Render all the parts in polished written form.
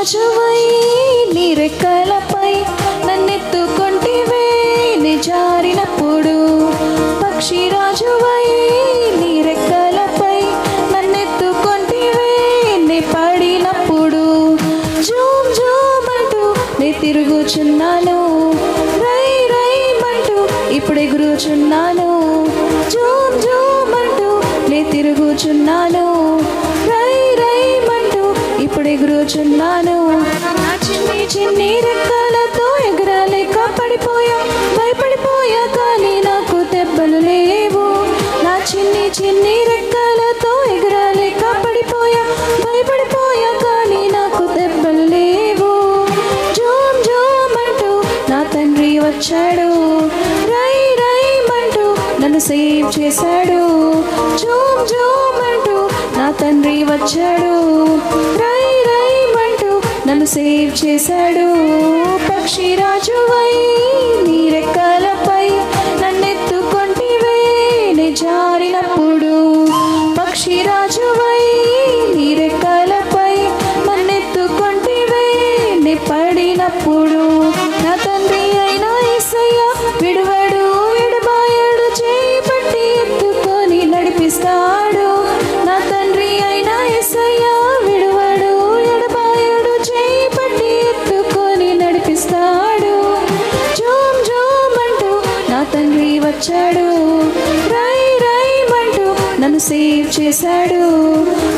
పక్షిరాజువై నీ రెక్కలపై నన్నెత్తుకొంటివే నే జారినప్పుడు. పక్షిరాజువై నీ రెక్కలపై నన్నెత్తుకొంటివే నే పడినప్పుడు. జూమ్ జూమ్ అంటూ నే తిరుగుచున్నాను, రై రై మంటూ ఇప్పుడు ఎగురుచున్నాను. జూమ్ జూమ్ అంటూ నే తిరుగుచున్నాను, రై రై మంటూ ఇప్పుడు ఎగురుచున్నాను. నా చిన్ని చిన్ని రెక్కలతో ఎగరలేక పడిపోయా, భయపడిపోయా కానీ నాకు దెబ్బలు లేవు. నా చిన్ని చిన్ని రెక్కలతో ఎగరలేక పడిపోయా, భయపడిపోయా కానీ నాకు దెబ్బలు లేవు. జూమ్ జూమ్ అంటూ నా తండ్రి వచ్చాడు, రై రై మంటూ నన్ను సేవ్ చేశాడు. జూమ్ జూమ్ అంటూ నా తండ్రి వచ్చాడు, రై రై మంటూ నన్ను సేవ్ చేశాడు. పక్షిరాజువై నీ రెక్కలపై నన్నెత్తుకొంటివే నే జారినప్పుడు. పక్షిరాజువై నీ రెక్కలపై నన్నెత్తుకొంటివే నే పడినప్పుడు. నా తండ్రి అయిన యేసయ్య విడువడు ఎడబాయడు, చేయి పట్టి ఎత్తుకొని నడిపిస్తాడు. నా తండ్రి అయిన యేసయ్య విడువడు ఎడబాయడు, చేయి పట్టి ఎత్తుకొని నడిపిస్తాడు. జూమ్ జూమ్ అంటూ నా తండ్రి వచ్చాడు, రై రై మంటూ నన్ను సేవ్ చేశాడు.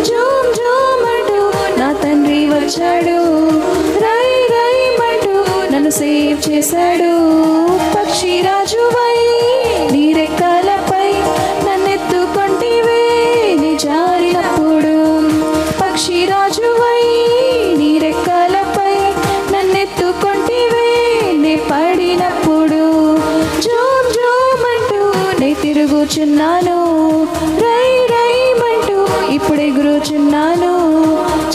జూమ్ జూమ్ అంటూ నా తండ్రి వచ్చాడు, రై రై మంటూ నన్ను సేవ్ చేశాడు. పక్షిరాజువై నీ రెక్కలపై నన్నెత్తుకొంటివే నే జారినప్పుడు. పక్షిరాజువై నీ రెక్కలపై నన్నెత్తుకొంటివే నే పడినప్పుడు. జూమ్ జూమ్ అంటూ నే తిరుగుచున్నాను, రై రై మంటూ ఇప్పుడు ఎగురుచున్నాను.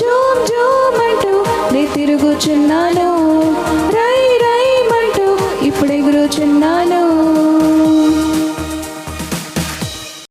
జూమ్ జూమ్ అంటూ నే తిరుగుచున్నాను,